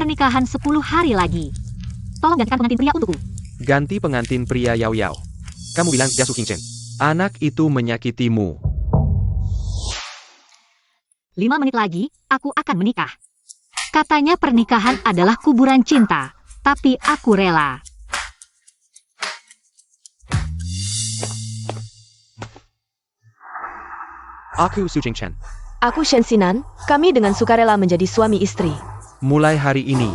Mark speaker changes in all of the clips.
Speaker 1: pernikahan 10 hari lagi. Tolong gantikan pengantin pria untukku.
Speaker 2: Ganti pengantin pria Yao Yao. Kamu bilang Jasu King Chen. Anak itu menyakitimu.
Speaker 1: 5 menit lagi, aku akan menikah. Katanya pernikahan adalah kuburan cinta, tapi aku rela.
Speaker 2: Aku Su Jing Chen.
Speaker 3: Aku Shen Sinan, kami dengan sukarela menjadi suami istri.
Speaker 2: Mulai hari ini,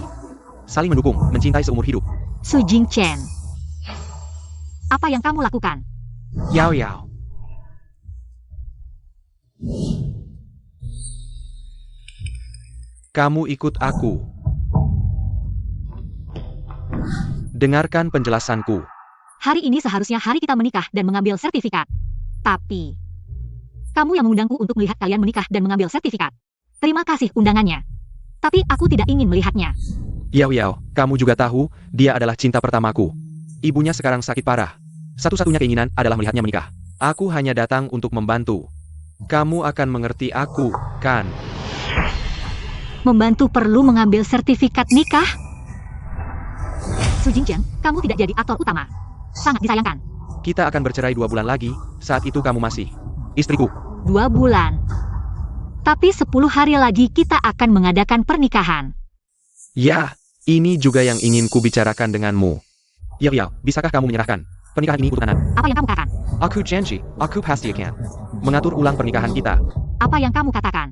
Speaker 2: saling mendukung, mencintai seumur hidup.
Speaker 1: Su Jing Chen. Apa yang kamu lakukan?
Speaker 2: Yao Yao. Kamu ikut aku. Dengarkan penjelasanku.
Speaker 1: Hari ini seharusnya hari kita menikah dan mengambil sertifikat. Tapi, kamu yang mengundangku untuk melihat kalian menikah dan mengambil sertifikat. Terima kasih undangannya. Tapi aku tidak ingin melihatnya.
Speaker 2: Yao Yao, kamu juga tahu, dia adalah cinta pertamaku. Ibunya sekarang sakit parah. Satu-satunya keinginan adalah melihatnya menikah. Aku hanya datang untuk membantu. Kamu akan mengerti aku, kan?
Speaker 1: Membantu perlu mengambil sertifikat nikah? Su Jingchen, kamu tidak jadi aktor utama. Sangat disayangkan.
Speaker 2: Kita akan bercerai 2 bulan lagi, saat itu kamu masih istriku.
Speaker 1: 2 bulan. Tapi 10 hari lagi kita akan mengadakan pernikahan.
Speaker 2: Ya, ini juga yang ingin kubicarakan denganmu. Yao Yao, bisakah kamu menyerahkan pernikahan ini untuk anak?
Speaker 1: Apa yang kamu katakan?
Speaker 2: Aku janji, aku pasti akan mengatur ulang pernikahan kita.
Speaker 1: Apa yang kamu katakan?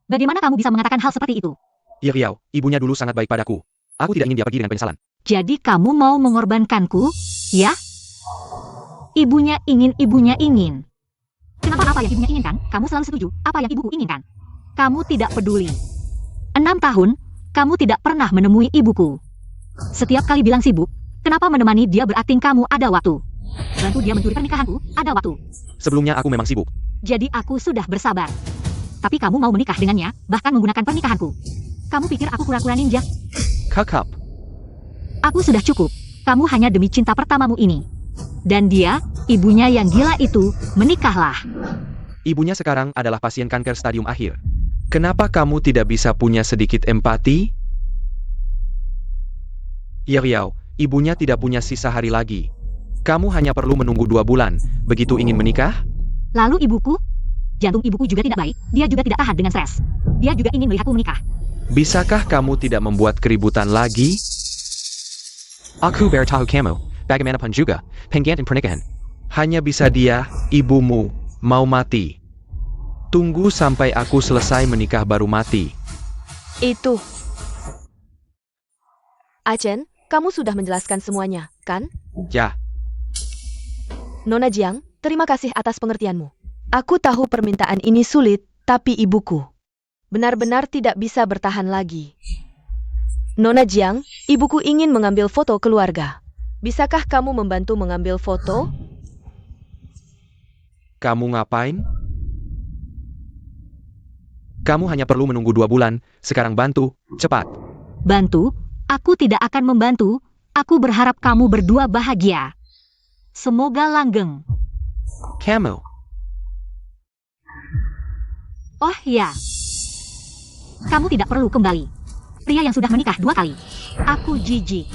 Speaker 1: Bagaimana kamu bisa mengatakan hal seperti itu?
Speaker 2: Yao Yao, ibunya dulu sangat baik padaku. Aku tidak ingin dia pergi dengan penyesalan.
Speaker 1: Jadi kamu mau mengorbankanku, ya? Ibunya ingin. Kenapa apa yang ibunya inginkan, kamu selalu setuju? Apa yang ibuku inginkan? Kamu tidak peduli. 6 tahun, kamu tidak pernah menemui ibuku. Setiap kali bilang sibuk, kenapa menemani dia berarti kamu ada waktu? Bantu dia mencuri pernikahanku, ada waktu.
Speaker 2: Sebelumnya aku memang sibuk.
Speaker 1: Jadi aku sudah bersabar. Tapi kamu mau menikah dengannya, bahkan menggunakan pernikahanku. Kamu pikir aku kura-kura ninja?
Speaker 2: Kakap.
Speaker 1: Aku sudah cukup. Kamu hanya demi cinta pertamamu ini. Dan dia, ibunya yang gila itu, menikahlah.
Speaker 2: Ibunya sekarang adalah pasien kanker stadium akhir. Kenapa kamu tidak bisa punya sedikit empati? Yao Yao, ibunya tidak punya sisa hari lagi. Kamu hanya perlu menunggu 2 bulan, begitu ingin menikah?
Speaker 1: Lalu ibuku? Jantung ibuku juga tidak baik, dia juga tidak tahan dengan stres. Dia juga ingin melihatku menikah.
Speaker 2: Bisakah kamu tidak membuat keributan lagi? Aku beritahu kamu, bagaimanapun juga, pengganti pernikahan. Hanya bisa dia, ibumu, mau mati. Tunggu sampai aku selesai menikah baru mati.
Speaker 3: Itu. Achen, kamu sudah menjelaskan semuanya, kan?
Speaker 2: Ya,
Speaker 3: Nona Jiang, terima kasih atas pengertianmu. Aku tahu permintaan ini sulit, tapi ibuku benar-benar tidak bisa bertahan lagi. Nona Jiang, ibuku ingin mengambil foto keluarga. Bisakah kamu membantu mengambil foto?
Speaker 2: kamu ngapain? Kamu hanya perlu menunggu 2 bulan, sekarang bantu, cepat.
Speaker 1: Bantu? Aku tidak akan membantu. Aku berharap kamu berdua bahagia. Semoga langgeng.
Speaker 2: Kamu.
Speaker 1: Oh ya. Kamu tidak perlu kembali. Pria yang sudah menikah 2 kali. Aku jijik.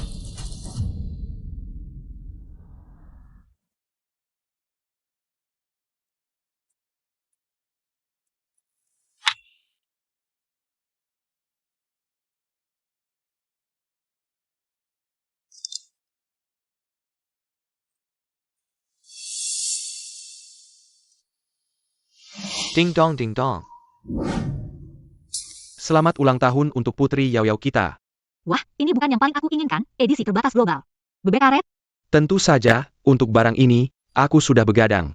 Speaker 2: Ding dong ding dong. Selamat ulang tahun untuk putri Yao Yao kita.
Speaker 1: Wah, ini bukan yang paling aku inginkan, edisi terbatas global. Bebek karet?
Speaker 2: Tentu saja, untuk barang ini, aku sudah begadang.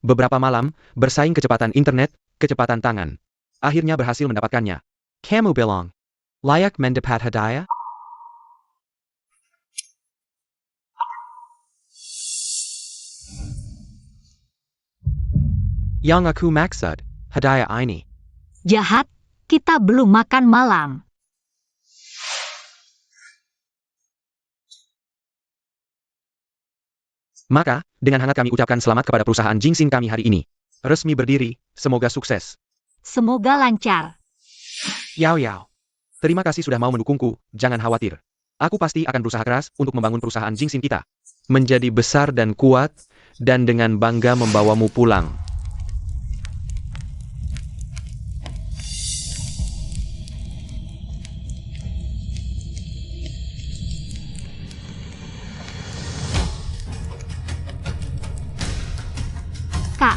Speaker 2: Beberapa malam, bersaing kecepatan internet, kecepatan tangan. Akhirnya berhasil mendapatkannya. Kamu bilang, layak mendapat hadiah? Yang aku maksud, hadiah ini.
Speaker 1: Jahat, kita belum makan malam.
Speaker 2: Maka, dengan hangat kami ucapkan selamat kepada perusahaan Jingsing kami hari ini. Resmi berdiri, semoga sukses.
Speaker 1: Semoga lancar.
Speaker 2: Yao Yao. Terima kasih sudah mau mendukungku, jangan khawatir. Aku pasti akan berusaha keras untuk membangun perusahaan Jingxin kita. Menjadi besar dan kuat, dan dengan bangga membawamu pulang.
Speaker 1: Kak,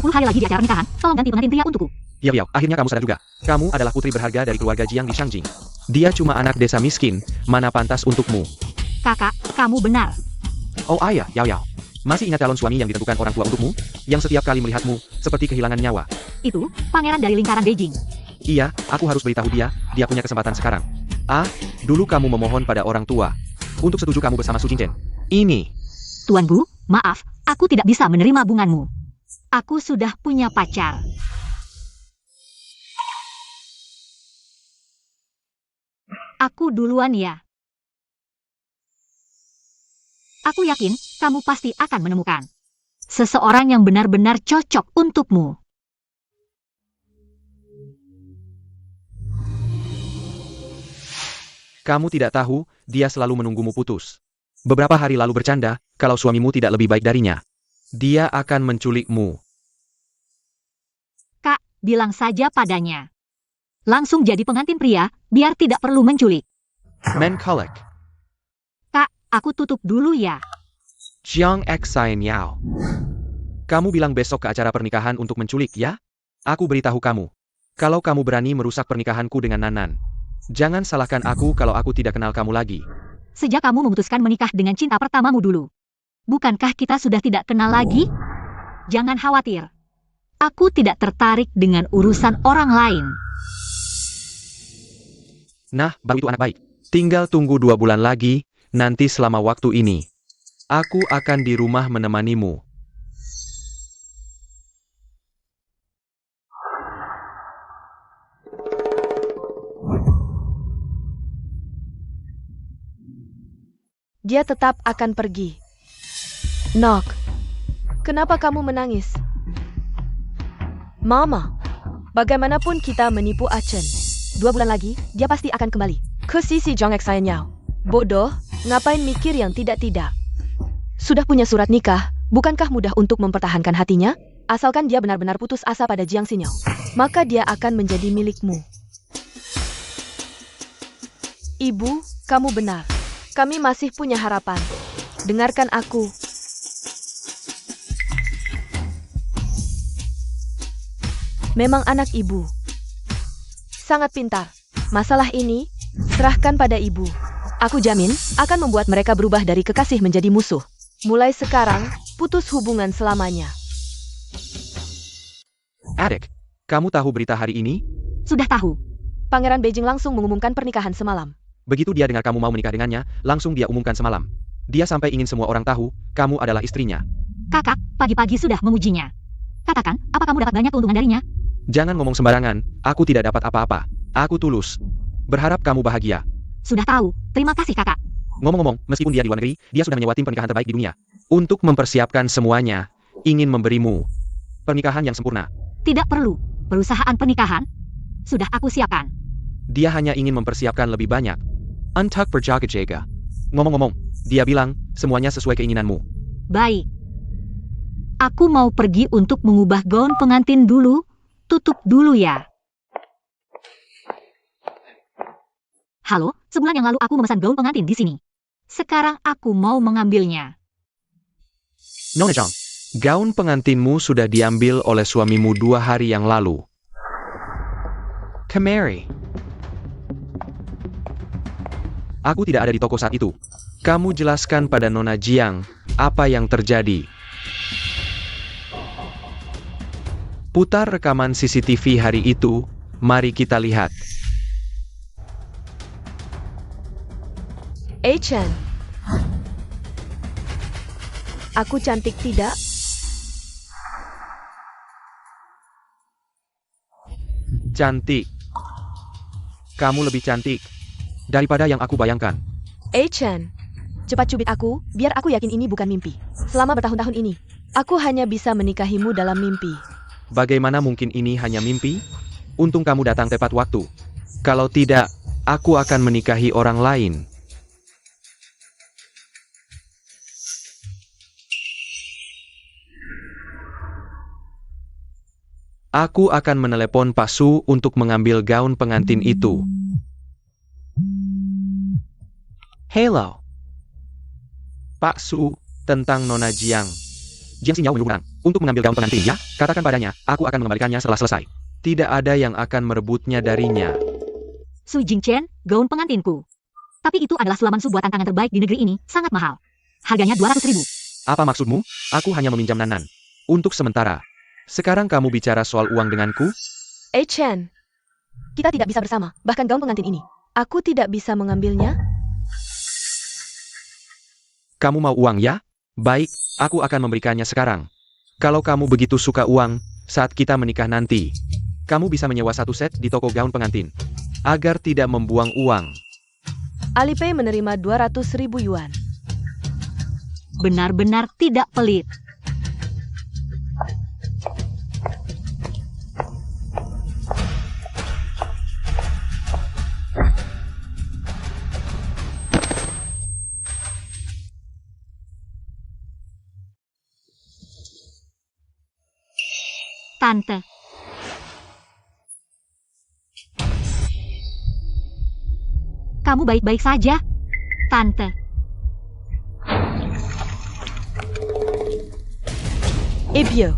Speaker 1: 10 hari lagi di acara nikahan, tolong ganti pengantin pria untukku.
Speaker 2: Yao, akhirnya kamu sadar juga. Kamu adalah putri berharga dari keluarga Jiang di Shangjing. Dia cuma anak desa miskin, mana pantas untukmu.
Speaker 1: Kakak, kamu benar.
Speaker 2: Oh ayah, Yao. Masih ingat calon suami yang ditentukan orang tua untukmu? Yang setiap kali melihatmu, seperti kehilangan nyawa.
Speaker 1: Itu, pangeran dari lingkaran Beijing.
Speaker 2: Iya, aku harus beritahu dia punya kesempatan sekarang. Dulu kamu memohon pada orang tua untuk setuju kamu bersama Su Jingchen. Ini.
Speaker 1: Tuanku, maaf, aku tidak bisa menerima bunganmu. Aku sudah punya pacar. Aku duluan ya. Aku yakin kamu pasti akan menemukan seseorang yang benar-benar cocok untukmu.
Speaker 2: Kamu tidak tahu, dia selalu menunggumu putus. Beberapa hari lalu bercanda, kalau suamimu tidak lebih baik darinya. Dia akan menculikmu.
Speaker 1: Kak, bilang saja padanya. Langsung jadi pengantin pria, biar tidak perlu menculik.
Speaker 2: Menkolek.
Speaker 1: Kak, aku tutup dulu ya.
Speaker 2: Jiang X Xian Yao. Kamu bilang besok ke acara pernikahan untuk menculik, ya? Aku beritahu kamu. Kalau kamu berani merusak pernikahanku dengan Nanan, jangan salahkan aku kalau aku tidak kenal kamu lagi.
Speaker 1: Sejak kamu memutuskan menikah dengan cinta pertamamu dulu, bukankah kita sudah tidak kenal lagi? Jangan khawatir. Aku tidak tertarik dengan urusan orang lain.
Speaker 2: Nah, baru itu anak baik. Tinggal tunggu 2 bulan lagi, nanti selama waktu ini. Aku akan di rumah menemanimu.
Speaker 3: Dia tetap akan pergi. Nok, kenapa kamu menangis? Mama, bagaimanapun kita menipu Achen. 2 bulan lagi, dia pasti akan kembali ke sisi Jiang X Xian Yao. Bodoh, ngapain mikir yang tidak-tidak? Sudah punya surat nikah, bukankah mudah untuk mempertahankan hatinya? Asalkan dia benar-benar putus asa pada Jiang Xinyao, maka dia akan menjadi milikmu. Ibu, kamu benar. Kami masih punya harapan. Dengarkan aku. Memang anak ibu sangat pintar. Masalah ini, serahkan pada ibu. Aku jamin, akan membuat mereka berubah dari kekasih menjadi musuh. Mulai sekarang, putus hubungan selamanya.
Speaker 2: Adik, kamu tahu berita hari ini?
Speaker 1: Sudah tahu.
Speaker 3: Pangeran Beijing langsung mengumumkan pernikahan semalam.
Speaker 2: Begitu dia dengar kamu mau menikah dengannya, langsung dia umumkan semalam. Dia sampai ingin semua orang tahu, kamu adalah istrinya.
Speaker 1: Kakak, pagi-pagi sudah memujinya. Katakan, apa kamu dapat banyak keuntungan darinya?
Speaker 2: Jangan ngomong sembarangan, aku tidak dapat apa-apa. Aku tulus. Berharap kamu bahagia.
Speaker 1: Sudah tahu, terima kasih kakak.
Speaker 2: Ngomong-ngomong, meskipun dia di luar negeri, dia sudah menyewa tim pernikahan terbaik di dunia. Untuk mempersiapkan semuanya, ingin memberimu pernikahan yang sempurna.
Speaker 1: Tidak perlu. Perusahaan pernikahan sudah aku siapkan.
Speaker 2: Dia hanya ingin mempersiapkan lebih banyak. Untuk berjaga-jaga. Ngomong-ngomong, dia bilang, semuanya sesuai keinginanmu.
Speaker 1: Baik. Aku mau pergi untuk mengubah gaun pengantin dulu. Tutup dulu ya. Halo, sebulan yang lalu aku memesan gaun pengantin di sini. Sekarang aku mau mengambilnya.
Speaker 2: Nona Zhang, gaun pengantinmu sudah diambil oleh suamimu 2 hari yang lalu. Kemari. Aku tidak ada di toko saat itu. Kamu jelaskan pada Nona Jiang apa yang terjadi. Putar rekaman CCTV hari itu, mari kita lihat.
Speaker 3: Chen, aku cantik tidak?
Speaker 2: Cantik. Kamu lebih cantik daripada yang aku bayangkan.
Speaker 3: Chen, cepat cubit aku, biar aku yakin ini bukan mimpi. Selama bertahun-tahun ini, aku hanya bisa menikahimu dalam mimpi.
Speaker 2: Bagaimana mungkin ini hanya mimpi? Untung kamu datang tepat waktu. Kalau tidak, aku akan menikahi orang lain. Aku akan menelepon Pak Su untuk mengambil gaun pengantin itu. Hello. Pak Su, tentang Nona Jiang. Jiang Xinyao menyuruh untuk mengambil gaun pengantin ya. Katakan padanya, aku akan mengembalikannya setelah selesai. Tidak ada yang akan merebutnya darinya.
Speaker 1: Su Jingchen, gaun pengantinku. Tapi itu adalah sulaman Su buatan tangan terbaik di negeri ini, sangat mahal. Harganya 200.000.
Speaker 2: Apa maksudmu? Aku hanya meminjam Nanan. Untuk sementara. Sekarang kamu bicara soal uang denganku?
Speaker 3: Chen, kita tidak bisa bersama, bahkan gaun pengantin ini. Aku tidak bisa mengambilnya.
Speaker 2: Kamu mau uang ya? Baik, aku akan memberikannya sekarang. Kalau kamu begitu suka uang, saat kita menikah nanti, kamu bisa menyewa satu set di toko gaun pengantin. Agar tidak membuang uang.
Speaker 3: Alipay menerima 200.000 yuan.
Speaker 1: Benar-benar tidak pelit. Tante. Kamu baik-baik saja, Tante.
Speaker 3: Bien.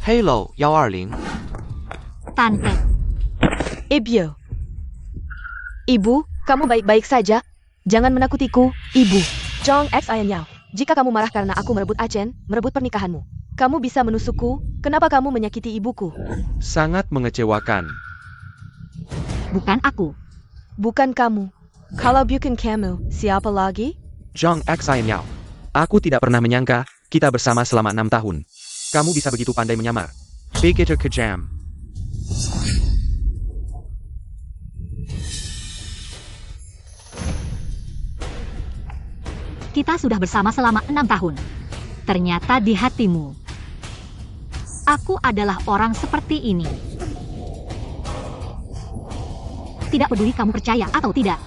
Speaker 2: Hello, 120.
Speaker 1: Tante.
Speaker 3: Bien. Ibu, kamu baik-baik saja? Jangan menakutiku, Ibu. Zhang X Ayan Yao. Jika kamu marah karena aku merebut Achen, merebut pernikahanmu, kamu bisa menusukku. Kenapa kamu menyakiti ibuku?
Speaker 2: Sangat mengecewakan.
Speaker 1: Bukan aku.
Speaker 3: Bukan kamu. Kalau bukan kamu, siapa lagi?
Speaker 2: Zhang X Ayan Yao. Aku tidak pernah menyangka, kita bersama selama 6 tahun. Kamu bisa begitu pandai menyamar. Begitu kejam.
Speaker 1: Kita sudah bersama selama 6 tahun. Ternyata di hatimu, aku adalah orang seperti ini. Tidak peduli kamu percaya atau tidak.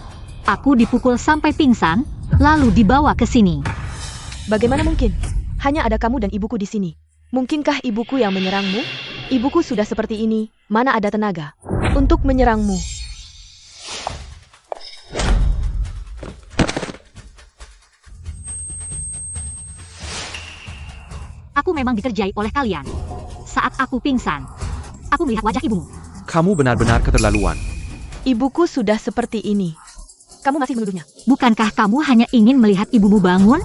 Speaker 1: Aku dipukul sampai pingsan, lalu dibawa ke sini.
Speaker 3: Bagaimana mungkin? Hanya ada kamu dan ibuku di sini. Mungkinkah ibuku yang menyerangmu? Ibuku sudah seperti ini, mana ada tenaga untuk menyerangmu.
Speaker 1: Aku memang dikerjai oleh kalian. Saat aku pingsan, aku melihat wajah ibumu.
Speaker 2: Kamu benar-benar keterlaluan.
Speaker 3: Ibuku sudah seperti ini. Kamu masih menuduhnya?
Speaker 1: Bukankah kamu hanya ingin melihat ibumu bangun?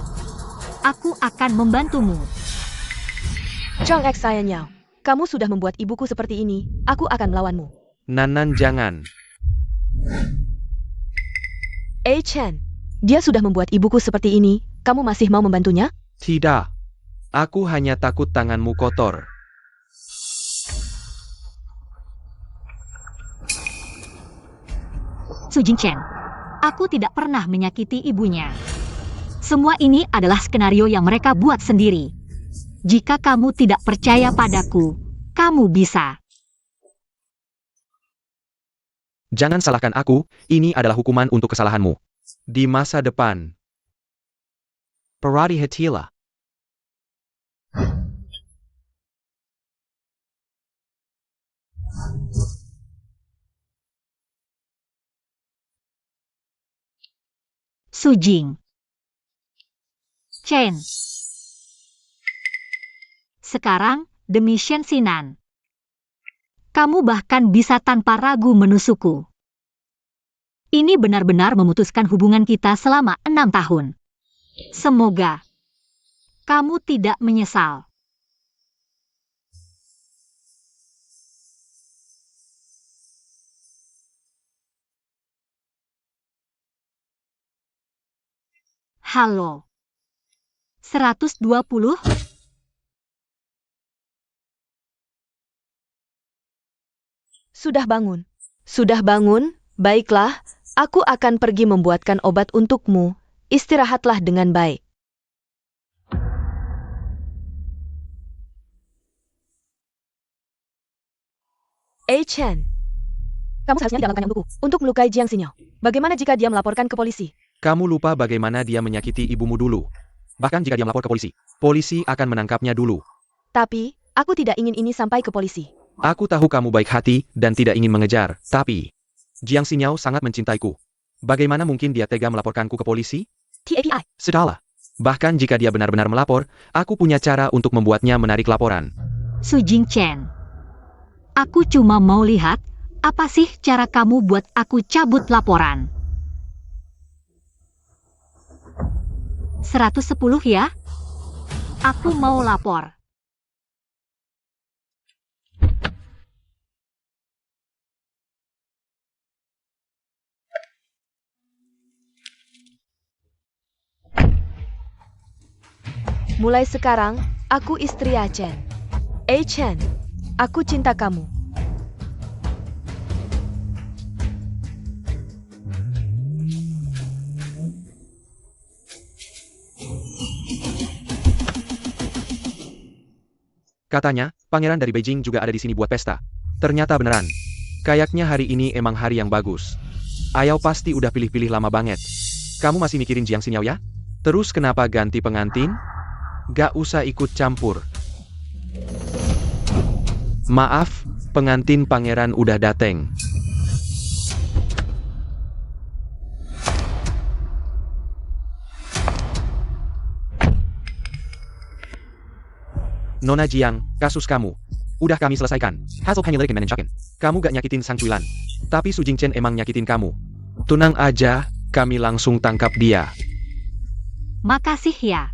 Speaker 1: Aku akan membantumu.
Speaker 3: Zhang X Ayan Yao, kamu sudah membuat ibuku seperti ini. Aku akan melawanmu.
Speaker 2: Nanan jangan.
Speaker 3: Chen, dia sudah membuat ibuku seperti ini. Kamu masih mau membantunya?
Speaker 2: Tidak. Aku hanya takut tanganmu kotor.
Speaker 1: Su Jingchen, aku tidak pernah menyakiti ibunya. Semua ini adalah skenario yang mereka buat sendiri. Jika kamu tidak percaya padaku, kamu bisa.
Speaker 2: Jangan salahkan aku, ini adalah hukuman untuk kesalahanmu. Di masa depan. Parati Hatila.
Speaker 1: Su Jing. Chen. Sekarang, demi Shen Xinan. Kamu bahkan bisa tanpa ragu menusukku. Ini benar-benar memutuskan hubungan kita selama 6 tahun. Semoga kamu tidak menyesal. Halo. 120?
Speaker 3: Sudah bangun. Sudah bangun? Baiklah, aku akan pergi membuatkan obat untukmu. Istirahatlah dengan baik. Chen, kamu seharusnya tidak melakukan yang untukku untuk melukai Jiang Xinyo. Bagaimana jika dia melaporkan ke polisi?
Speaker 2: Kamu lupa bagaimana dia menyakiti ibumu dulu. Bahkan jika dia melapor ke polisi, polisi akan menangkapnya dulu.
Speaker 3: Tapi, aku tidak ingin ini sampai ke polisi.
Speaker 2: Aku tahu kamu baik hati dan tidak ingin mengejar, tapi Jiang Xinyo sangat mencintaiku. Bagaimana mungkin dia tega melaporkanku ke polisi?
Speaker 3: TAPI.
Speaker 2: Sudahlah. Bahkan jika dia benar-benar melapor, aku punya cara untuk membuatnya menarik laporan.
Speaker 1: Su Jingchen. Aku cuma mau lihat, apa sih cara kamu buat aku cabut laporan? 110 ya? Aku mau lapor.
Speaker 3: Mulai sekarang, aku istri Chen. Chen, aku cinta kamu.
Speaker 2: Katanya, pangeran dari Beijing juga ada di sini buat pesta. Ternyata beneran. Kayaknya hari ini emang hari yang bagus. Ayau pasti udah pilih-pilih lama banget. Kamu masih mikirin Jiang Xinyo ya? Terus kenapa ganti pengantin? Gak usah ikut campur. Maaf, pengantin pangeran udah dateng. Nona Jiang, kasus kamu. Udah kami selesaikan. Hasil penyelidikan menunjukkan. Kamu gak nyakitin Sang Cuilan. Tapi Su Jingchen emang nyakitin kamu. Tenang aja, kami langsung tangkap dia.
Speaker 1: Makasih ya.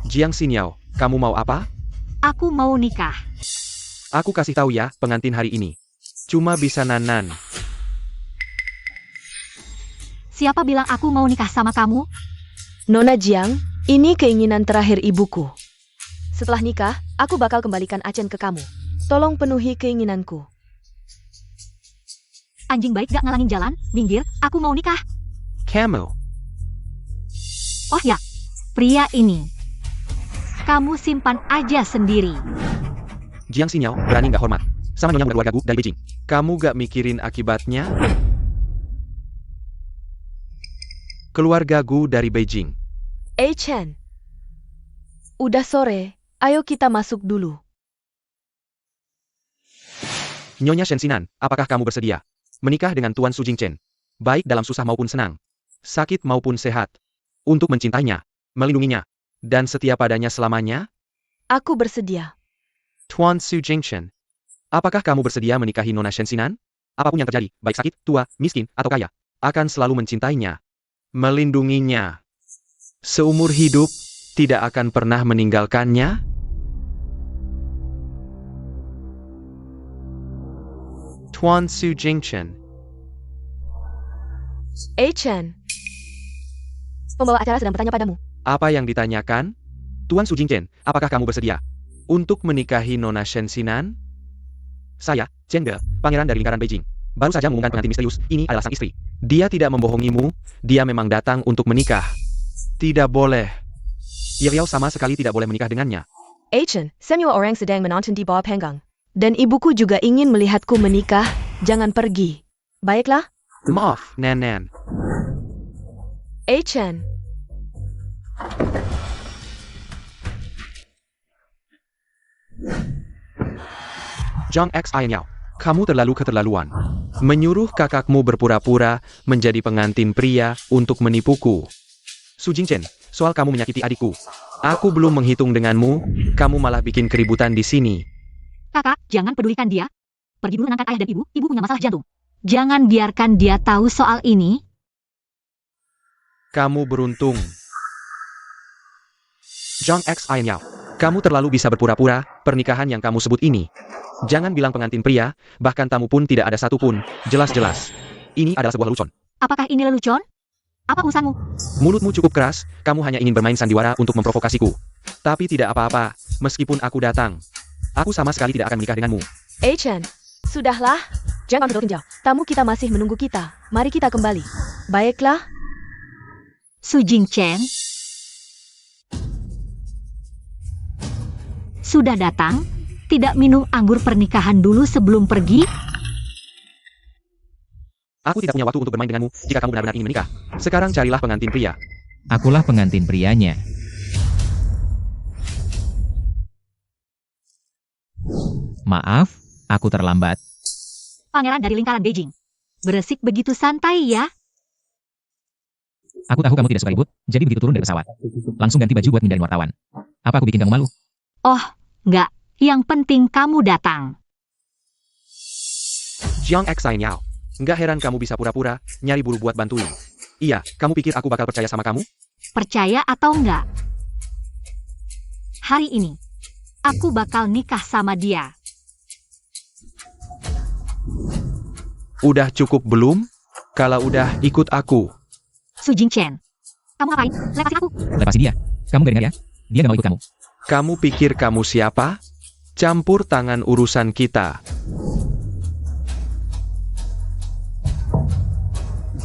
Speaker 2: Jiang Xinyo, kamu mau apa?
Speaker 1: Aku mau nikah.
Speaker 2: Aku kasih tahu ya, pengantin hari ini. Cuma bisa nanan.
Speaker 1: Siapa bilang aku mau nikah sama kamu?
Speaker 3: Nona Jiang, ini keinginan terakhir ibuku. Setelah nikah, aku bakal kembalikan Chen ke kamu. Tolong penuhi keinginanku.
Speaker 1: Anjing baik gak ngalangin jalan, minggir, aku mau nikah.
Speaker 2: Kamu.
Speaker 1: Oh ya, pria ini. Kamu simpan aja sendiri.
Speaker 2: Jiang Xinyo, berani gak hormat? Sama nyonya keluarga gu dari Beijing. Kamu gak mikirin akibatnya? Keluarga gu dari Beijing.
Speaker 3: Chen, udah sore, ayo kita masuk dulu.
Speaker 2: Nyonya Shen Xinan, apakah kamu bersedia menikah dengan Tuan Su Jingchen? Baik dalam susah maupun senang, sakit maupun sehat. Untuk mencintainya, melindunginya, dan setia padanya selamanya?
Speaker 3: Aku bersedia.
Speaker 2: Tuan Su Jingchen, apakah kamu bersedia menikahi Nona Shen Xinan? Apapun yang terjadi, baik sakit, tua, miskin, atau kaya, akan selalu mencintainya, melindunginya. Seumur hidup, tidak akan pernah meninggalkannya? Tuan Su Jingchen.
Speaker 3: Chen, pembawa acara sedang bertanya padamu.
Speaker 2: Apa yang ditanyakan? Tuan Su Jingchen, apakah kamu bersedia untuk menikahi Nona Shen Xinan? Saya, Chen Ge, pangeran dari lingkaran Beijing. Baru saja mengumumkan pengantin misterius, ini adalah sang istri. Dia tidak membohongimu, dia memang datang untuk menikah. Tidak boleh. Iriao sama sekali tidak boleh menikah dengannya.
Speaker 3: Chen, semua orang sedang menonton di bawah panggung. Dan ibuku juga ingin melihatku menikah, jangan pergi. Baiklah,
Speaker 2: Maaf, Nan.
Speaker 3: Chen.
Speaker 2: Zhang X Ayanyao, kamu terlalu keterlaluan. Menyuruh kakakmu berpura-pura menjadi pengantin pria untuk menipuku. Su Jingchen, soal kamu menyakiti adikku. Aku belum menghitung denganmu, kamu malah bikin keributan di sini.
Speaker 1: Kakak, jangan pedulikan dia. Pergi dulu menangkan ayah dan ibu punya masalah jantung. Jangan biarkan dia tahu soal ini.
Speaker 2: Kamu beruntung. Zhang X Ayanyao, kamu terlalu bisa berpura-pura, pernikahan yang kamu sebut ini. Jangan bilang pengantin pria, bahkan tamu pun tidak ada satupun, jelas-jelas. Ini adalah sebuah lelucon.
Speaker 1: Apakah ini lelucon? Apa urusanmu?
Speaker 2: Mulutmu cukup keras, kamu hanya ingin bermain sandiwara untuk memprovokasiku. Tapi tidak apa-apa, meskipun aku datang. Aku sama sekali tidak akan menikah denganmu.
Speaker 3: Chen, sudahlah. Jangan bertinjau. Tamu kita masih menunggu kita. Mari kita kembali. Baiklah.
Speaker 1: Su Jingchen. Su sudah datang, tidak minum anggur pernikahan dulu sebelum pergi?
Speaker 2: Aku tidak punya waktu untuk bermain denganmu jika kamu benar-benar ingin menikah. Sekarang carilah pengantin pria.
Speaker 4: Akulah pengantin prianya. Maaf, aku terlambat.
Speaker 1: Pangeran dari lingkaran Beijing. Beresik begitu santai ya?
Speaker 4: Aku tahu kamu tidak suka ribut, jadi begitu turun dari pesawat, langsung ganti baju buat ngindarin wartawan. Apa aku bikin kamu malu?
Speaker 1: Oh, enggak. Yang penting kamu datang.
Speaker 2: Jiang X Sain Yao. Nggak heran kamu bisa pura-pura, nyari buru buat bantuin. Iya, kamu pikir aku bakal percaya sama kamu?
Speaker 1: Percaya atau enggak? Hari ini, aku bakal nikah sama dia.
Speaker 2: Udah cukup belum? Kalau udah, ikut aku.
Speaker 1: Su Jingchen. Kamu ngapain? Lepasin aku.
Speaker 4: Lepasin dia. Kamu gak dengar ya? Dia gak mau ikut kamu.
Speaker 2: Kamu pikir kamu siapa? Campur tangan urusan kita.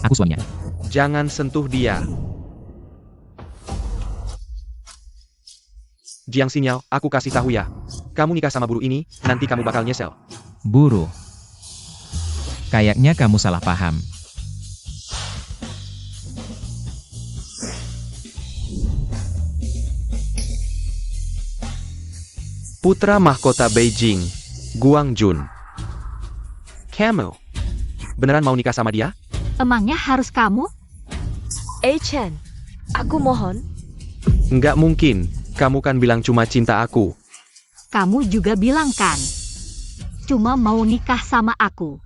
Speaker 4: Aku suaminya.
Speaker 2: Jangan sentuh dia. Jiang Xinyao, aku kasih tahu ya. Kamu nikah sama buru ini, nanti kamu bakal nyesel.
Speaker 4: Buru. Kayaknya kamu salah paham.
Speaker 2: Putra mahkota Beijing, Guang Jun. Kamu beneran mau nikah sama dia?
Speaker 1: Emangnya harus kamu?
Speaker 3: Chen, aku mohon.
Speaker 2: Nggak mungkin, kamu kan bilang cuma cinta aku.
Speaker 1: Kamu juga bilang kan? Cuma mau nikah sama aku.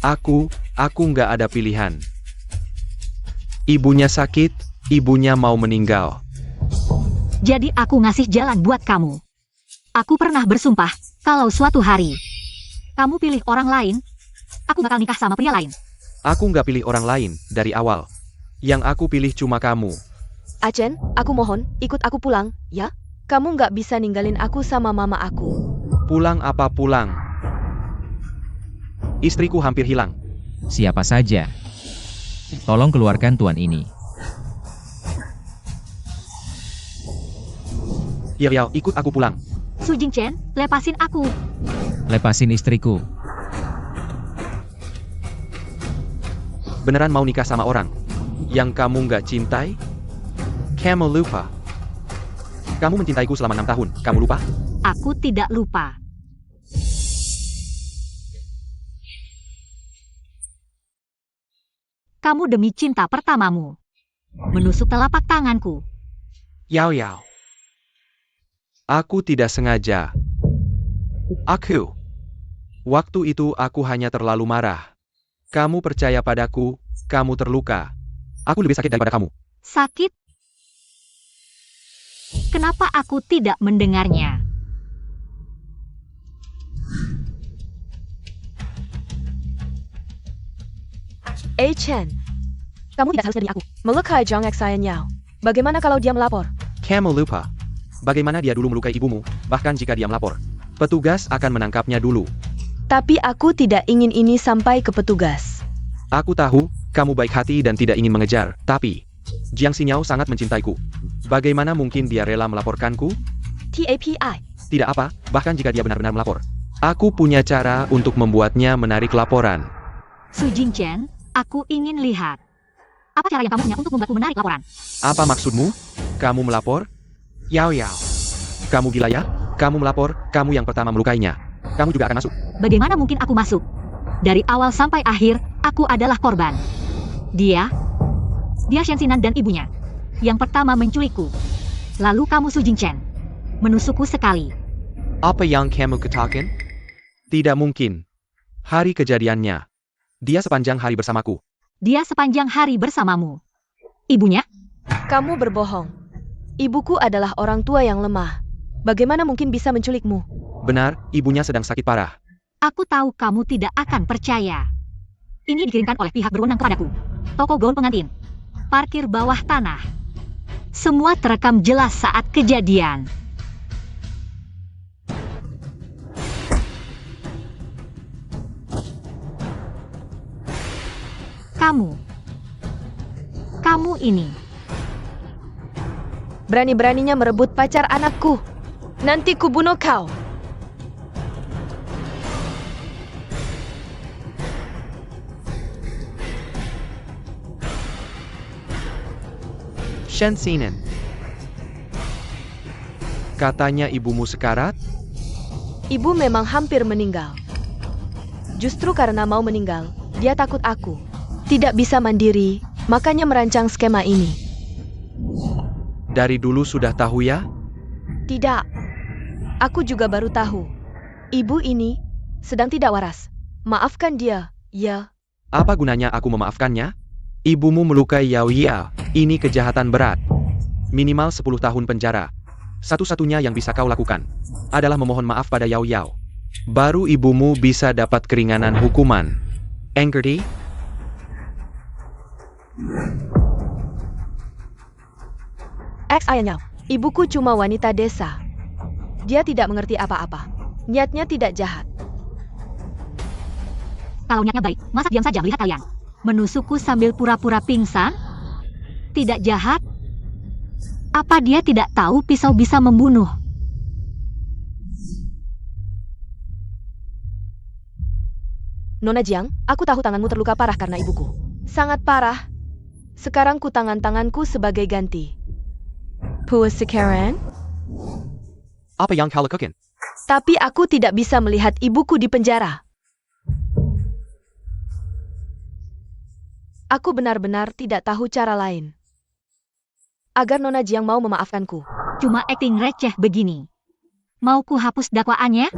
Speaker 2: Aku nggak ada pilihan. Ibunya sakit, ibunya mau meninggal.
Speaker 1: Jadi aku ngasih jalan buat kamu. Aku pernah bersumpah, kalau suatu hari kamu pilih orang lain, aku bakal nikah sama pria lain.
Speaker 2: Aku nggak pilih orang lain dari awal. Yang aku pilih cuma kamu.
Speaker 3: Chen, aku mohon, ikut aku pulang, ya? Kamu nggak bisa ninggalin aku sama mama aku.
Speaker 2: Pulang apa pulang? Istriku hampir hilang.
Speaker 4: Siapa saja? Tolong keluarkan tuan ini.
Speaker 2: Yao, ikut aku pulang.
Speaker 1: Su Jingchen, lepasin aku.
Speaker 4: Lepasin istriku.
Speaker 2: Beneran mau nikah sama orang yang kamu nggak cintai? Kamu lupa. Kamu mencintaiku selama 6 tahun. Kamu lupa?
Speaker 1: Aku tidak lupa. Kamu demi cinta pertamamu menusuk telapak tanganku.
Speaker 2: Yao. Aku tidak sengaja. Waktu itu aku hanya terlalu marah. Kamu percaya padaku, kamu terluka. Aku lebih sakit daripada kamu.
Speaker 1: Sakit? Kenapa aku tidak mendengarnya?
Speaker 3: Chen, kamu tidak harus dari aku. Melukai Jiang X Sain Yao. Bagaimana kalau dia melapor?
Speaker 2: Kamu lupa. Bagaimana dia dulu melukai ibumu, bahkan jika dia melapor. Petugas akan menangkapnya dulu.
Speaker 3: Tapi aku tidak ingin ini sampai ke petugas.
Speaker 2: Aku tahu, kamu baik hati dan tidak ingin mengejar, tapi Jiang Xinyao sangat mencintaiku. Bagaimana mungkin dia rela melaporkanku?
Speaker 3: TAPI.
Speaker 2: Tidak apa, bahkan jika dia benar-benar melapor. Aku punya cara untuk membuatnya menarik laporan.
Speaker 1: Su Jingchen, aku ingin lihat. Apa cara yang kamu punya untuk membuatku menarik laporan?
Speaker 2: Apa maksudmu? Kamu melapor? Yao. Kamu gila ya? Kamu melapor, kamu yang pertama melukainya. Kamu juga akan masuk.
Speaker 1: Bagaimana mungkin aku masuk? Dari awal sampai akhir, aku adalah korban. Dia Shen Xinan dan ibunya yang pertama menculikku. Lalu kamu Su Jingchen menusukku sekali.
Speaker 2: Apa yang kamu katakan? Tidak mungkin. Hari kejadiannya. Dia sepanjang hari bersamaku.
Speaker 1: Dia sepanjang hari bersamamu. Ibunya?
Speaker 3: Kamu berbohong. Ibuku adalah orang tua yang lemah. Bagaimana mungkin bisa menculikmu?
Speaker 2: Benar, ibunya sedang sakit parah.
Speaker 1: Aku tahu kamu tidak akan percaya. Ini dikirimkan oleh pihak berwenang kepadaku. Toko gaun pengantin. Parkir bawah tanah. Semua terekam jelas saat kejadian. Kamu ini.
Speaker 3: Berani-beraninya merebut pacar anakku. Nanti kubunuh kau.
Speaker 2: Shen Xinan. Katanya ibumu sekarat?
Speaker 3: Ibu memang hampir meninggal. Justru karena mau meninggal, dia takut aku tidak bisa mandiri, makanya merancang skema ini.
Speaker 2: Dari dulu sudah tahu ya?
Speaker 3: Tidak. Aku juga baru tahu. Ibu ini sedang tidak waras. Maafkan dia, ya.
Speaker 2: Apa gunanya aku memaafkannya? Ibumu melukai Yao Yao. Ini kejahatan berat. Minimal 10 tahun penjara. Satu-satunya yang bisa kau lakukan adalah memohon maaf pada Yao Yao. Baru ibumu bisa dapat keringanan hukuman. Engerti?
Speaker 3: Ayahnya, ibuku cuma wanita desa. Dia tidak mengerti apa-apa. Niatnya tidak jahat.
Speaker 1: Kalau niatnya baik, masa diam saja melihat kalian? Menusukku sambil pura-pura pingsan? Tidak jahat? Apa dia tidak tahu pisau bisa membunuh?
Speaker 3: Nona Jiang, aku tahu tanganmu terluka parah karena ibuku. Sangat parah. Sekarang ku tanganku sebagai ganti. Puas sekarang?
Speaker 2: Apa yang kau lakukan?
Speaker 3: Tapi aku tidak bisa melihat ibuku di penjara. Aku benar-benar tidak tahu cara lain. Agar Nona Jiang mau memaafkanku.
Speaker 1: Cuma akting receh begini. Mau ku hapus dakwaannya?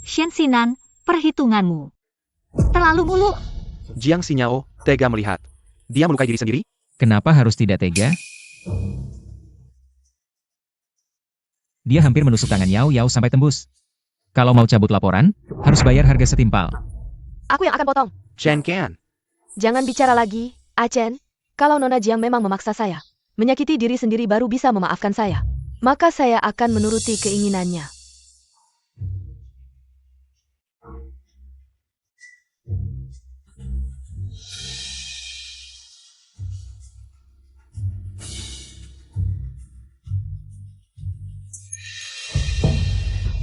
Speaker 1: Shen Xinan, perhitunganmu terlalu muluk.
Speaker 2: Jiang Xinyao tega melihat. Dia melukai diri sendiri?
Speaker 4: Kenapa harus tidak tega? Dia hampir menusuk tangan Yao Yao sampai tembus. Kalau mau cabut laporan, harus bayar harga setimpal.
Speaker 3: Aku yang akan potong.
Speaker 2: Chen Can.
Speaker 3: Jangan bicara lagi, Chen. Kalau Nona Jiang memang memaksa saya, menyakiti diri sendiri baru bisa memaafkan saya, maka saya akan menuruti keinginannya.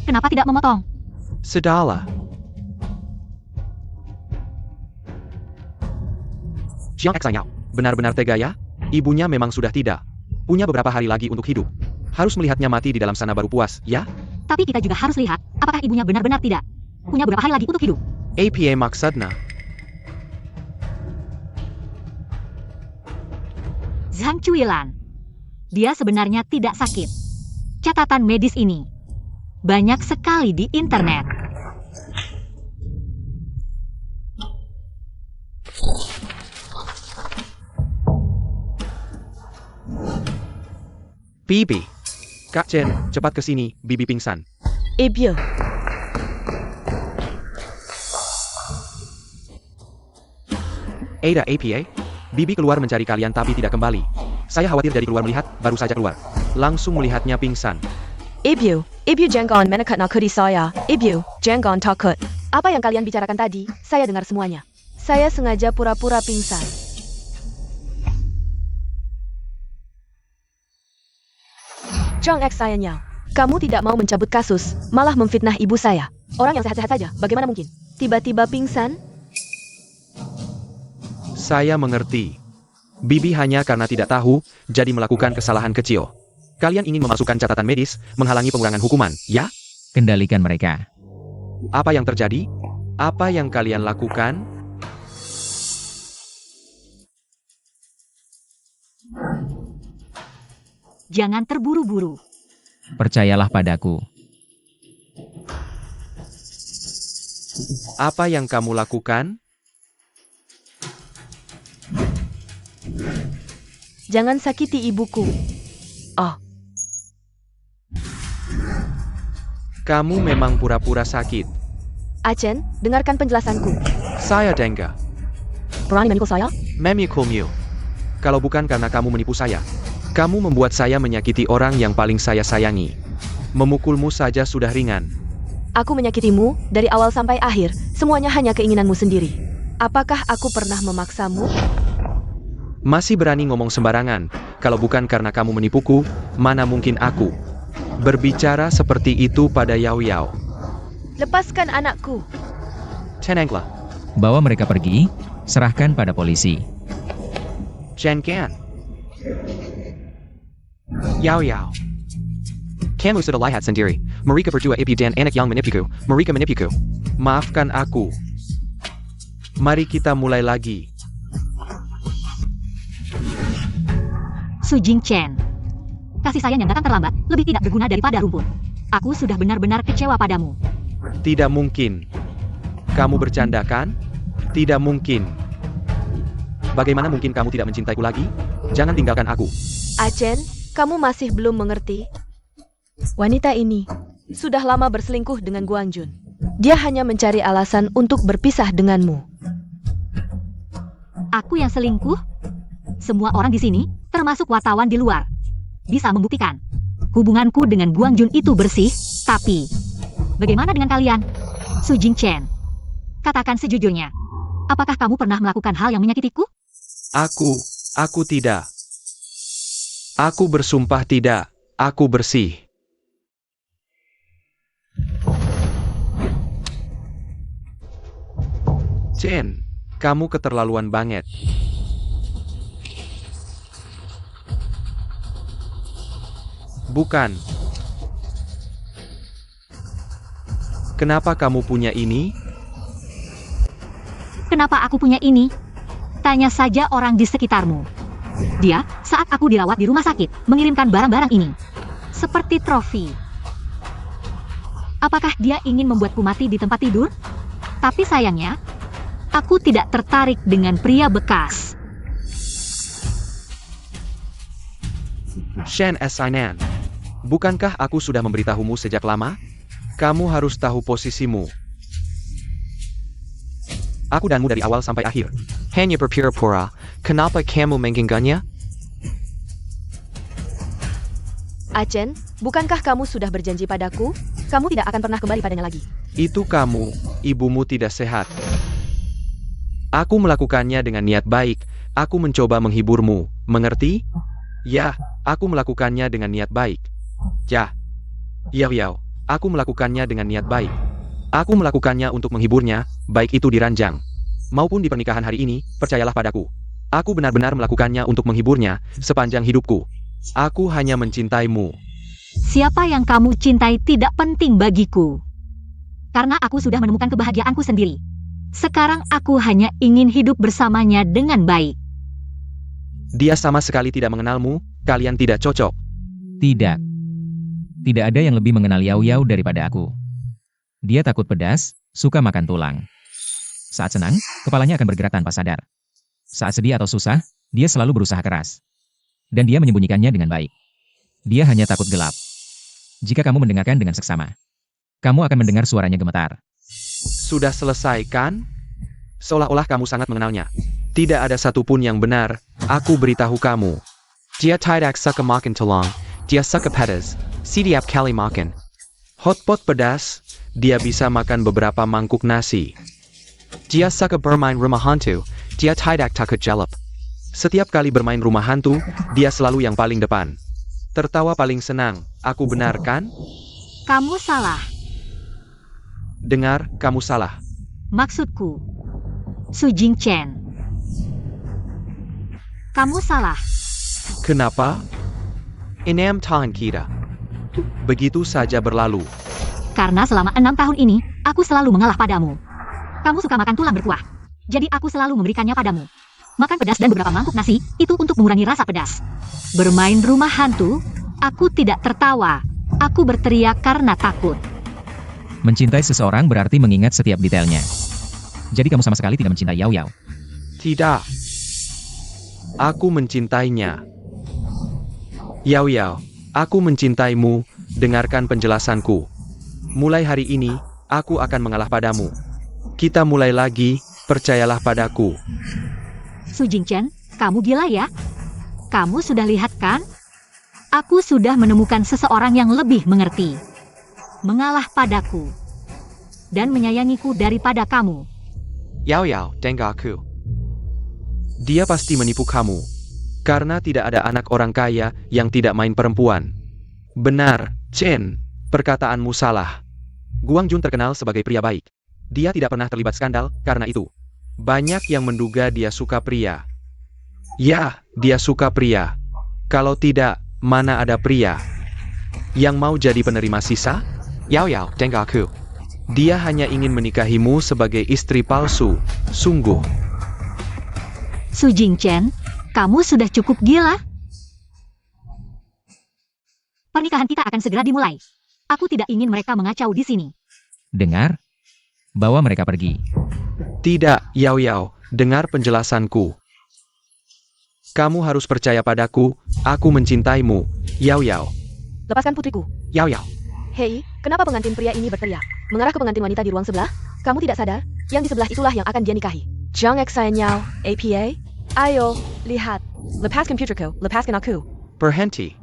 Speaker 1: Kenapa tidak memotong?
Speaker 2: Sudahlah. Jiang Xinyao, benar-benar tega ya? Ibunya memang sudah tidak. Punya beberapa hari lagi untuk hidup. Harus melihatnya mati di dalam sana baru puas, ya?
Speaker 1: Tapi kita juga harus lihat, apakah ibunya benar-benar tidak. Punya beberapa hari lagi untuk hidup.
Speaker 2: Apa maksudnya?
Speaker 1: Zhang Cuilan. Dia sebenarnya tidak sakit. Catatan medis ini banyak sekali di internet.
Speaker 2: Bibi. Kak Chen, cepat ke sini, Bibi pingsan.
Speaker 3: Bien.
Speaker 2: Ada APA? Bibi keluar mencari kalian tapi tidak kembali. Saya khawatir dari keluar melihat, baru saja keluar. Langsung melihatnya pingsan.
Speaker 3: Ibu jangan menekat nakudi saya. Ibu, jangan takut. Apa yang kalian bicarakan tadi, saya dengar semuanya. Saya sengaja pura-pura pingsan. Zhang X sayangnya, kamu tidak mau mencabut kasus, malah memfitnah ibu saya. Orang yang sehat-sehat saja, bagaimana mungkin? Tiba-tiba pingsan?
Speaker 2: Saya mengerti. Bibi hanya karena tidak tahu, jadi melakukan kesalahan kecil. Kalian ingin memasukkan catatan medis, menghalangi pengurangan hukuman, ya?
Speaker 4: Kendalikan mereka.
Speaker 2: Apa yang terjadi? Apa yang kalian lakukan?
Speaker 1: Jangan terburu-buru.
Speaker 4: Percayalah padaku.
Speaker 2: Apa yang kamu lakukan?
Speaker 3: Jangan sakiti ibuku. Oh,
Speaker 2: Kamu memang pura-pura sakit.
Speaker 3: Chen, dengarkan penjelasanku.
Speaker 2: Saya Dengga.
Speaker 3: Berani memikul saya?
Speaker 2: Memikul Mew. Kalau bukan karena kamu menipu saya, kamu membuat saya menyakiti orang yang paling saya sayangi. Memukulmu saja sudah ringan.
Speaker 3: Aku menyakitimu, dari awal sampai akhir, semuanya hanya keinginanmu sendiri. Apakah aku pernah memaksamu?
Speaker 2: Masih berani ngomong sembarangan. Kalau bukan karena kamu menipuku, mana mungkin aku. Berbicara seperti itu pada Yao Yao.
Speaker 3: Lepaskan anakku.
Speaker 2: Tenanglah,
Speaker 4: Bawa mereka pergi, serahkan pada polisi.
Speaker 2: jangan. Yao Yao. Kamu sudah lihat sendiri, mereka berdua ibu dan anak yang menipuku, mereka menipuku. Maafkan aku. Mari kita mulai lagi.
Speaker 1: Su Jingchen. Kasih sayang yang datang terlambat, lebih tidak berguna daripada rumput. Aku sudah benar-benar kecewa padamu.
Speaker 2: Tidak mungkin. Kamu bercanda kan? Tidak mungkin. Bagaimana mungkin kamu tidak mencintaiku lagi? Jangan tinggalkan aku.
Speaker 3: Achen, kamu masih belum mengerti? Wanita ini sudah lama berselingkuh dengan Guangjun. Dia hanya mencari alasan untuk berpisah denganmu.
Speaker 1: Aku yang selingkuh? Semua orang di sini, termasuk wartawan di luar, bisa membuktikan hubunganku dengan Guangjun itu bersih, tapi bagaimana dengan kalian? Su Jingchen, katakan sejujurnya. Apakah kamu pernah melakukan hal yang menyakitiku?
Speaker 2: Aku tidak. Aku bersumpah tidak. Aku bersih. Chen, kamu keterlaluan banget. Bukan. Kenapa kamu punya ini?
Speaker 1: Kenapa aku punya ini? Tanya saja orang di sekitarmu. Dia, saat aku dirawat di rumah sakit, mengirimkan barang-barang ini. Seperti trofi. Apakah dia ingin membuatku mati di tempat tidur? Tapi sayangnya, aku tidak tertarik dengan pria bekas.
Speaker 2: Shen Sinan. Bukankah aku sudah memberitahumu sejak lama? Kamu harus tahu posisimu. Aku danmu dari awal sampai akhir. Hanya berpura-pura. Kenapa kamu menggenggamnya?
Speaker 3: Achen, bukankah kamu sudah berjanji padaku? Kamu tidak akan pernah kembali padanya lagi.
Speaker 2: Itu kamu, ibumu tidak sehat. Aku melakukannya dengan niat baik. Aku mencoba menghiburmu. Mengerti? Ya, aku melakukannya dengan niat baik. Ya. Yao, aku melakukannya dengan niat baik. Aku melakukannya untuk menghiburnya, baik itu di ranjang maupun di pernikahan hari ini, percayalah padaku. Aku benar-benar melakukannya untuk menghiburnya sepanjang hidupku. Aku hanya mencintaimu.
Speaker 1: Siapa yang kamu cintai tidak penting bagiku. Karena aku sudah menemukan kebahagiaanku sendiri. Sekarang aku hanya ingin hidup bersamanya dengan baik.
Speaker 2: Dia sama sekali tidak mengenalmu, kalian tidak cocok.
Speaker 4: Tidak. Tidak ada yang lebih mengenal Yao Yao daripada aku. Dia takut pedas, suka makan tulang. Saat senang, kepalanya akan bergerak tanpa sadar. Saat sedih atau susah, dia selalu berusaha keras. Dan dia menyembunyikannya dengan baik. Dia hanya takut gelap. Jika kamu mendengarkan dengan seksama, kamu akan mendengar suaranya gemetar.
Speaker 2: Sudah selesai kan? Seolah-olah kamu sangat mengenalnya. Tidak ada satupun yang benar, aku beritahu kamu. Dia tidak suka makan tulang, dia suka pedas, setiap kali makan. Hotpot pedas, dia bisa makan beberapa mangkuk nasi. Dia suka bermain rumah hantu, dia tidak takut jalap. Setiap kali bermain rumah hantu, dia selalu yang paling depan. Tertawa paling senang, aku benar kan?
Speaker 1: Kamu salah.
Speaker 2: Dengar, kamu salah.
Speaker 1: Maksudku, Su Jingchen. Kamu salah.
Speaker 2: Kenapa? 6 tahun kita. Begitu saja berlalu.
Speaker 1: Karena selama 6 tahun ini, aku selalu mengalah padamu. Kamu suka makan tulang berkuah. Jadi aku selalu memberikannya padamu. Makan pedas dan beberapa mangkuk nasi, itu untuk mengurangi rasa pedas. Bermain rumah hantu, aku tidak tertawa. Aku berteriak karena takut.
Speaker 4: Mencintai seseorang berarti mengingat setiap detailnya. Jadi kamu sama sekali tidak mencintai Yao Yao.
Speaker 2: Tidak. Aku mencintainya. Yao Yao, aku mencintaimu, dengarkan penjelasanku. Mulai hari ini, aku akan mengalah padamu. Kita mulai lagi, percayalah padaku.
Speaker 1: Su Jingchen, kamu gila ya? Kamu sudah lihat kan? Aku sudah menemukan seseorang yang lebih mengerti. Mengalah padaku. Dan menyayangiku daripada kamu.
Speaker 2: Yao Yao, dengarku. Dia pasti menipu kamu. Karena tidak ada anak orang kaya yang tidak main perempuan. Benar, Chen. Perkataanmu salah. Guang Jun terkenal sebagai pria baik. Dia tidak pernah terlibat skandal karena itu. Banyak yang menduga dia suka pria. Ya, dia suka pria. Kalau tidak, mana ada pria yang mau jadi penerima sisa? Yao Yao, dengar aku. Dia hanya ingin menikahimu sebagai istri palsu. Sungguh.
Speaker 1: Su Jingchen, kamu sudah cukup gila. Pernikahan kita akan segera dimulai. Aku tidak ingin mereka mengacau di sini.
Speaker 4: Dengar, bawa mereka pergi.
Speaker 2: Tidak, Yao Yao, dengar penjelasanku. Kamu harus percaya padaku, aku mencintaimu, Yao Yao.
Speaker 3: Lepaskan putriku.
Speaker 2: Yao Yao.
Speaker 3: Hei, kenapa pengantin pria ini berteriak? Mengarah ke pengantin wanita di ruang sebelah? Kamu tidak sadar? Yang di sebelah itulah yang akan dia nikahi. Zhang Exanyao, APA? Ayo, lihat. Lepaskan putriku, lepaskan aku.
Speaker 2: Berhenti.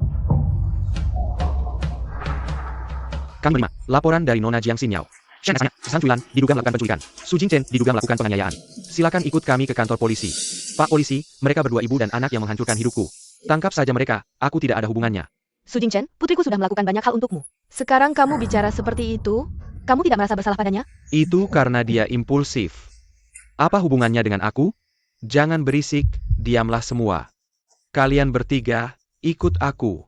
Speaker 2: Kami menerima laporan dari Nona Jiang Xinyao. Shen Exanya, Zhang Juilan diduga melakukan penculikan. Su Jingchen diduga melakukan penganiayaan. Silakan ikut kami ke kantor polisi. Pak polisi, mereka berdua ibu dan anak yang menghancurkan hidupku. Tangkap saja mereka, aku tidak ada hubungannya.
Speaker 3: Su Jingchen, putriku sudah melakukan banyak hal untukmu. Sekarang kamu bicara seperti itu? Kamu tidak merasa bersalah padanya?
Speaker 2: Itu karena dia impulsif. Apa hubungannya dengan aku? Jangan berisik, diamlah semua. Kalian bertiga, ikut aku.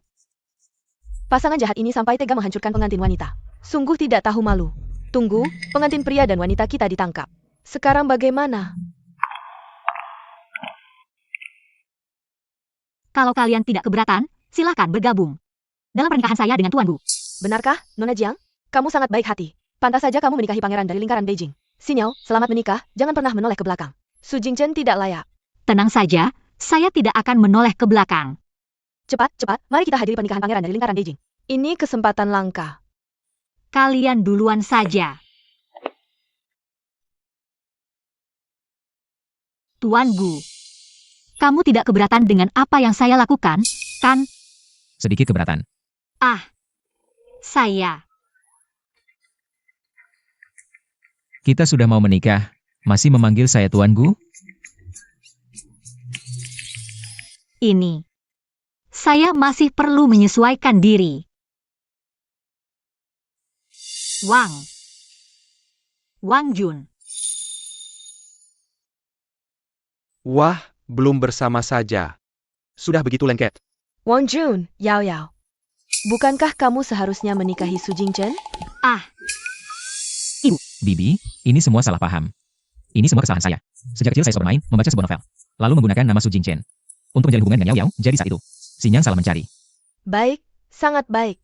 Speaker 3: Pasangan jahat ini sampai tega menghancurkan pengantin wanita. Sungguh tidak tahu malu. Tunggu, pengantin pria dan wanita kita ditangkap. Sekarang bagaimana?
Speaker 1: Kalau kalian tidak keberatan, silakan bergabung dalam pernikahan saya dengan Tuan Gu.
Speaker 3: Benarkah, Nona Jiang? Kamu sangat baik hati. Pantas saja kamu menikahi pangeran dari lingkaran Beijing. Xinyao, selamat menikah, jangan pernah menoleh ke belakang. Su Jingchen tidak layak.
Speaker 1: Tenang saja, saya tidak akan menoleh ke belakang.
Speaker 3: Cepat, cepat, mari kita hadiri pernikahan pangeran dari lingkaran Beijing. Ini kesempatan langka.
Speaker 1: Kalian duluan saja. Tuan Gu, kamu tidak keberatan dengan apa yang saya lakukan, kan?
Speaker 4: Sedikit keberatan.
Speaker 1: Saya.
Speaker 4: Kita sudah mau menikah, masih memanggil saya Tuan Gu?
Speaker 1: Ini. Saya masih perlu menyesuaikan diri. Wang Jun.
Speaker 2: Wah, belum bersama saja. Sudah begitu lengket.
Speaker 3: Wang Jun, Yao Yao. Bukankah kamu seharusnya menikahi Su Jingchen?
Speaker 4: Bibi, ini semua salah paham. Ini semua kesalahan saya. Sejak kecil saya suka bermain, membaca sebuah novel. Lalu menggunakan nama Su Jingchen. Untuk menjalin hubungan dengan Yao Yao, jadi saat itu. Sinyang salah mencari.
Speaker 3: Baik, sangat baik.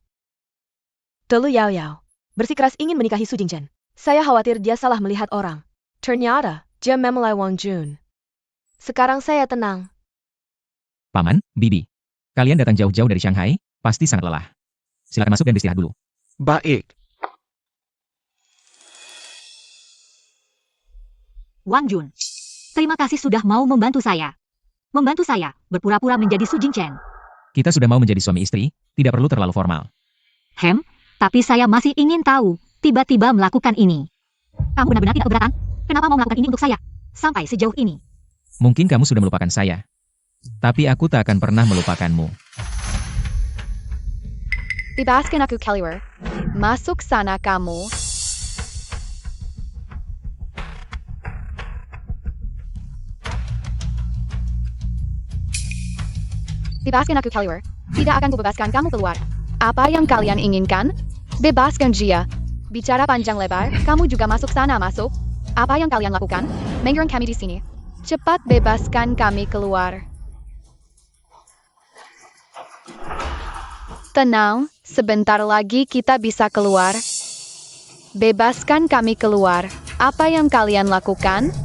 Speaker 3: Dulu Yao Yao bersikeras ingin menikahi Su Jingchen. Saya khawatir dia salah melihat orang. Ternyata, dia memulai Wang Jun. Sekarang saya tenang.
Speaker 4: Paman, Bibi. Kalian datang jauh-jauh dari Shanghai, pasti sangat lelah. Silakan masuk dan beristirahat dulu.
Speaker 2: Baik.
Speaker 1: Wang Jun. Terima kasih sudah mau membantu saya. Membantu saya, berpura-pura menjadi Su Jingchen.
Speaker 4: Kita sudah mau menjadi suami istri, tidak perlu terlalu formal.
Speaker 1: Tapi saya masih ingin tahu, tiba-tiba melakukan ini. Kamu benar-benar tidak keberatan? Kenapa mau melakukan ini untuk saya? Sampai sejauh ini.
Speaker 4: Mungkin kamu sudah melupakan saya. Tapi aku tak akan pernah melupakanmu.
Speaker 5: Bebaskan aku keluar. Masuk sana kamu. Bebaskan aku keluar. Tidak akan kubebaskan kamu keluar. Apa yang kalian inginkan? Bebaskan dia. Bicara panjang lebar, kamu juga masuk sana masuk. Apa yang kalian lakukan? Menggurung kami di sini. Cepat bebaskan kami keluar. Tenang, sebentar lagi kita bisa keluar. Bebaskan kami keluar. Apa yang kalian lakukan?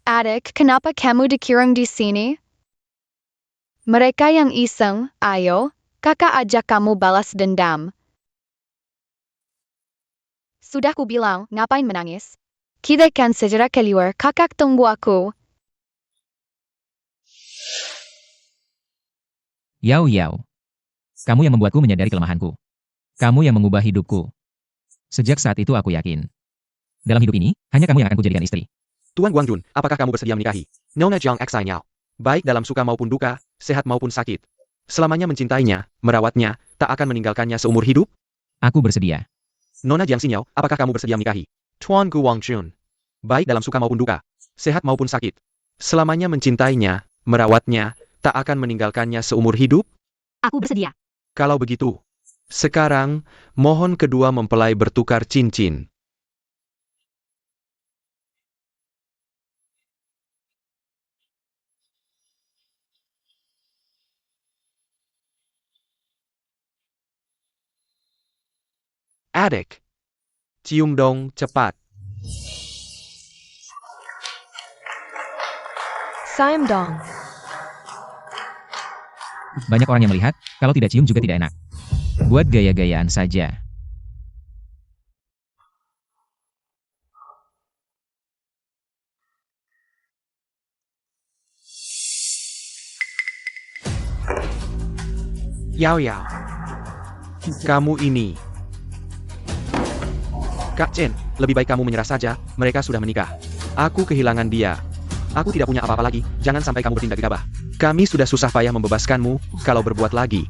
Speaker 5: Adik, kenapa kamu dikurung di sini? Mereka yang iseng, ayo, kakak ajak kamu balas dendam. Sudah ku bilang, ngapain menangis? Kita kan segera keluar, kakak tunggu aku.
Speaker 4: Yao Yao. Kamu yang membuatku menyadari kelemahanku. Kamu yang mengubah hidupku. Sejak saat itu aku yakin. Dalam hidup ini, hanya kamu yang akan kujadikan istri.
Speaker 2: Tuan Guang Jun, apakah kamu bersedia menikahi Nona Jiang Xinyao? Baik dalam suka maupun duka, sehat maupun sakit. Selamanya mencintainya, merawatnya, tak akan meninggalkannya seumur hidup?
Speaker 4: Aku bersedia.
Speaker 2: Nona Jiang Xinyao, apakah kamu bersedia menikahi Tuan Gu Wangjun? Baik dalam suka maupun duka, sehat maupun sakit. Selamanya mencintainya, merawatnya, tak akan meninggalkannya seumur hidup?
Speaker 1: Aku bersedia.
Speaker 2: Kalau begitu, sekarang, mohon kedua mempelai bertukar cincin. Adik, cium dong cepat.
Speaker 3: Saim dong.
Speaker 4: Banyak orang yang melihat, kalau tidak cium juga tidak enak. Buat gaya-gayaan saja.
Speaker 2: Yao Yao. Kamu ini. Kak Chen, lebih baik kamu menyerah saja, mereka sudah menikah. Aku kehilangan dia. Aku tidak punya apa-apa lagi, jangan sampai kamu bertindak gegabah. Kami sudah susah payah membebaskanmu, kalau berbuat lagi,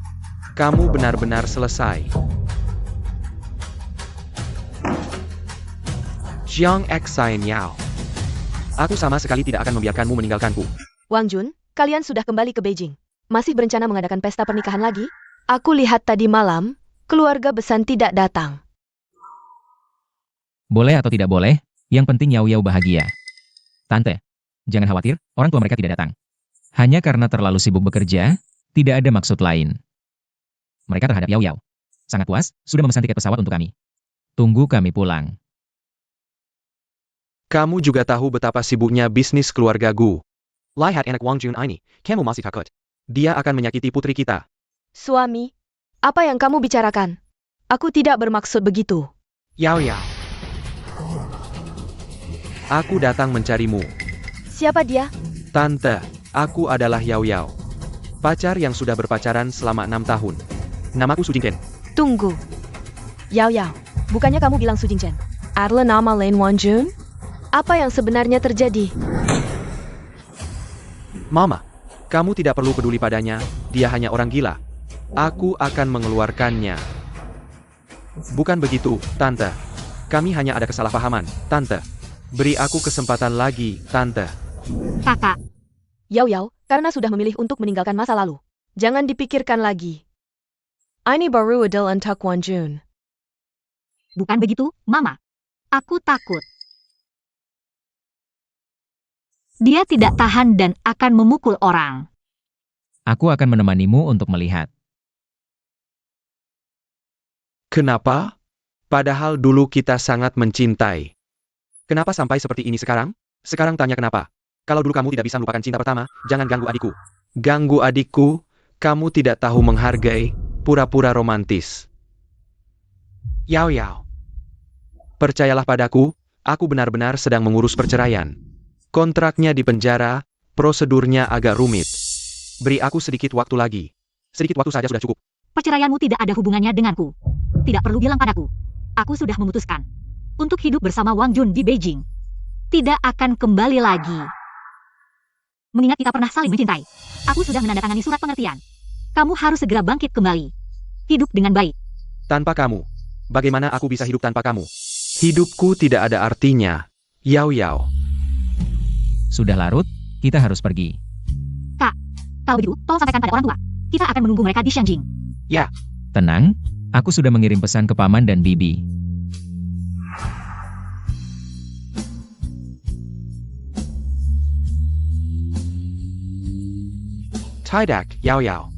Speaker 2: kamu benar-benar selesai. Jiang X Sain Yao. Aku sama sekali tidak akan membiarkanmu meninggalkanku.
Speaker 3: Wang Jun, kalian sudah kembali ke Beijing. Masih berencana mengadakan pesta pernikahan lagi? Aku lihat tadi malam, keluarga Besan tidak datang.
Speaker 4: Boleh atau tidak boleh, yang penting Yao Yao bahagia. Tante, jangan khawatir, orang tua mereka tidak datang. Hanya karena terlalu sibuk bekerja, tidak ada maksud lain. Mereka terhadap Yao Yao sangat puas, sudah memesan tiket pesawat untuk kami. Tunggu kami pulang.
Speaker 2: Kamu juga tahu betapa sibuknya bisnis keluarga Gu. Lihat anak Wang Jun ini, kamu masih takut. Dia akan menyakiti putri kita.
Speaker 3: Suami, apa yang kamu bicarakan? Aku tidak bermaksud begitu.
Speaker 2: Yao Yao. Aku datang mencarimu.
Speaker 3: Siapa dia?
Speaker 2: Tante, aku adalah Yao Yao. Pacar yang sudah berpacaran selama 6 tahun. Namaku Su Jingchen.
Speaker 3: Tunggu. Yao Yao, bukannya kamu bilang Su Jingchen? Adalah nama lain Wang Jun? Apa yang sebenarnya terjadi?
Speaker 2: Mama, kamu tidak perlu peduli padanya, dia hanya orang gila. Aku akan mengeluarkannya. Bukan begitu, Tante. Kami hanya ada kesalahpahaman, Tante. Beri aku kesempatan lagi, Tante.
Speaker 1: Kakak,
Speaker 3: Yao Yao, karena sudah memilih untuk meninggalkan masa lalu. Jangan dipikirkan lagi. Ini baru adalah untuk Wang Jun.
Speaker 1: bukan begitu, Mama. Aku takut. Dia tidak tahan dan akan memukul orang.
Speaker 4: Aku akan menemanimu untuk melihat.
Speaker 2: Kenapa? Padahal dulu kita sangat mencintai. Kenapa sampai seperti ini sekarang? Sekarang tanya kenapa? Kalau dulu kamu tidak bisa melupakan cinta pertama, jangan ganggu adikku. Ganggu adikku, kamu tidak tahu menghargai, pura-pura romantis. Yao Yao. Percayalah padaku, aku benar-benar sedang mengurus perceraian. Kontraknya di penjara, prosedurnya agak rumit. Beri aku sedikit waktu lagi. Sedikit waktu saja sudah cukup.
Speaker 1: Perceraianmu tidak ada hubungannya denganku. Tidak perlu bilang padaku. Aku sudah memutuskan untuk hidup bersama Wang Jun di Beijing. Tidak akan kembali lagi. Mengingat kita pernah saling mencintai, aku sudah menandatangani surat pengertian. Kamu harus segera bangkit kembali. Hidup dengan baik.
Speaker 2: Tanpa kamu, bagaimana aku bisa hidup tanpa kamu? Hidupku tidak ada artinya. Yao Yao.
Speaker 4: Sudah larut, kita harus pergi.
Speaker 1: Kalau begitu, tolong sampaikan pada orang tua. Kita akan menunggu mereka di Shangjing.
Speaker 4: Tenang, aku sudah mengirim pesan ke paman dan bibi.
Speaker 2: Tidak, Yao Yao.